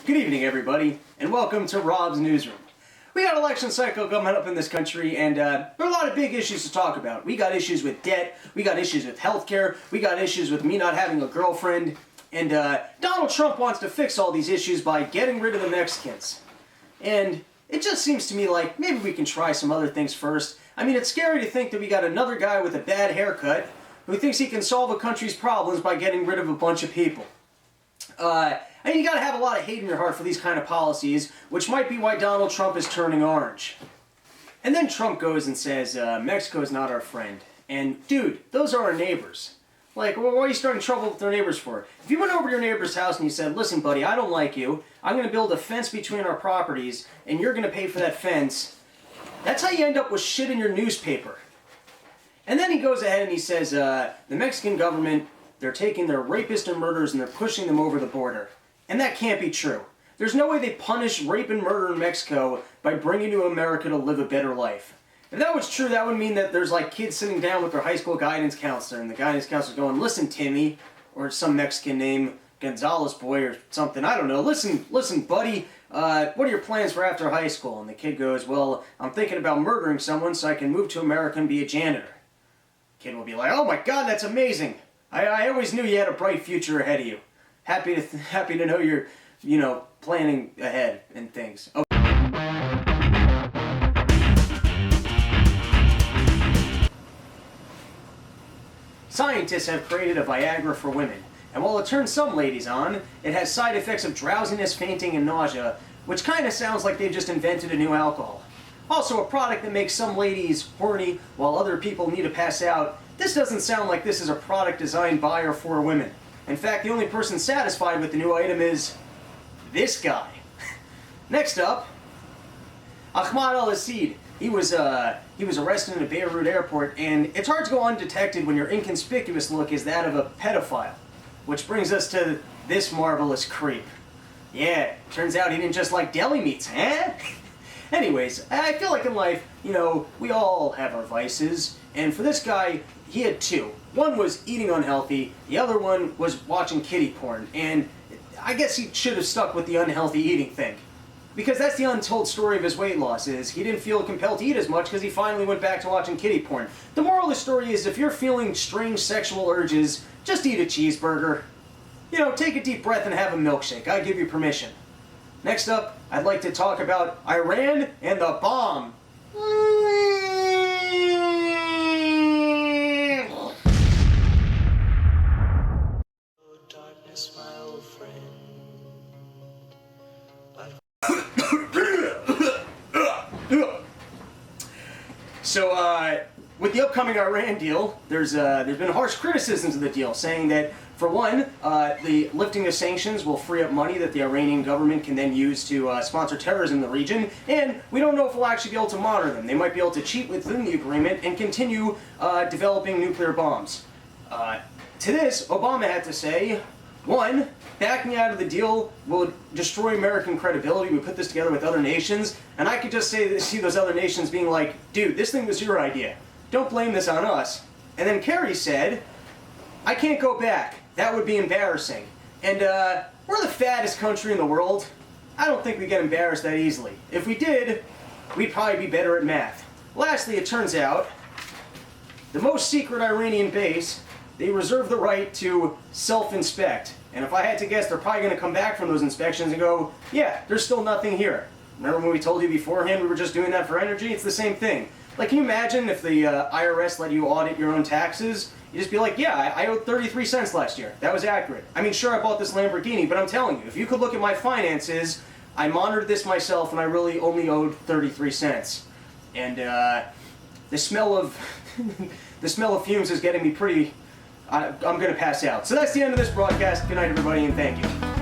Good evening, everybody, and welcome to Rob's Newsroom. We got election cycle coming up in this country, and there are a lot of big issues to talk about. We got issues with debt, we got issues with healthcare, we got issues with me not having a girlfriend, and Donald Trump wants to fix all these issues by getting rid of the Mexicans. And it just seems to me like maybe we can try some other things first. I mean, it's scary to think that we got another guy with a bad haircut who thinks he can solve a country's problems by getting rid of a bunch of people. And you gotta have a lot of hate in your heart for these kind of policies, which might be why Donald Trump is turning orange. And then Trump goes and says, Mexico's not our friend. And dude, those are our neighbors. Like, why are you starting trouble with their neighbors for? If you went over to your neighbor's house and you said, listen buddy, I don't like you, I'm gonna build a fence between our properties, and you're gonna pay for that fence, that's how you end up with shit in your newspaper. And then he goes ahead and he says, the Mexican government, they're taking their rapists and murderers and they're pushing them over the border. And that can't be true. There's no way they punish rape and murder in Mexico by bringing to America to live a better life. If that was true, that would mean that there's like kids sitting down with their high school guidance counselor, and the guidance counselor's going, listen Timmy, or some Mexican name, Gonzalez boy or something, I don't know, listen buddy, what are your plans for after high school? And the kid goes, well, I'm thinking about murdering someone so I can move to America and be a janitor. Kid will be like, oh my god, that's amazing. I always knew you had a bright future ahead of you. Happy to know you're, planning ahead and things. Okay. Scientists have created a Viagra for women, and while it turns some ladies on, it has side effects of drowsiness, fainting, and nausea, which kind of sounds like they've just invented a new alcohol. Also, a product that makes some ladies horny while other people need to pass out. This doesn't sound like this is a product designed by or for women. In fact, the only person satisfied with the new item is this guy. Next up, Ahmad al-Assid. He was arrested in a Beirut airport, and it's hard to go undetected when your inconspicuous look is that of a pedophile. Which brings us to this marvelous creep. Yeah, turns out he didn't just like deli meats, eh? Anyways, I feel like in life, we all have our vices, and for this guy, he had two. One was eating unhealthy, the other one was watching kiddie porn, and I guess he should have stuck with the unhealthy eating thing. Because that's the untold story of his weight loss, is he didn't feel compelled to eat as much because he finally went back to watching kiddie porn. The moral of the story is if you're feeling strange sexual urges, just eat a cheeseburger. Take a deep breath and have a milkshake. I give you permission. Next up, I'd like to talk about Iran and the bomb. Darkness, my old friend. So, with the upcoming Iran deal, there's been harsh criticisms of the deal, saying that, for one, the lifting of sanctions will free up money that the Iranian government can then use to sponsor terrorism in the region, and we don't know if we'll actually be able to monitor them. They might be able to cheat within the agreement and continue developing nuclear bombs. To this, Obama had to say, one, backing out of the deal will destroy American credibility. We put this together with other nations, and I could just see those other nations being like, dude, this thing was your idea. Don't blame this on us. And then Kerry said, I can't go back. That would be embarrassing. And we're the fattest country in the world. I don't think we get embarrassed that easily. If we did, we'd probably be better at math. Lastly, it turns out, the most secret Iranian base, they reserve the right to self-inspect. And if I had to guess, they're probably going to come back from those inspections and go, yeah, there's still nothing here. Remember when we told you beforehand we were just doing that for energy? It's the same thing. Like, can you imagine if the IRS let you audit your own taxes? You just be like, yeah, I owed 33 cents last year. That was accurate. I mean, sure, I bought this Lamborghini, but I'm telling you, if you could look at my finances, I monitored this myself and I really only owed 33 cents. And the smell of fumes is getting me pretty... I'm going to pass out. So that's the end of this broadcast. Good night, everybody, and thank you.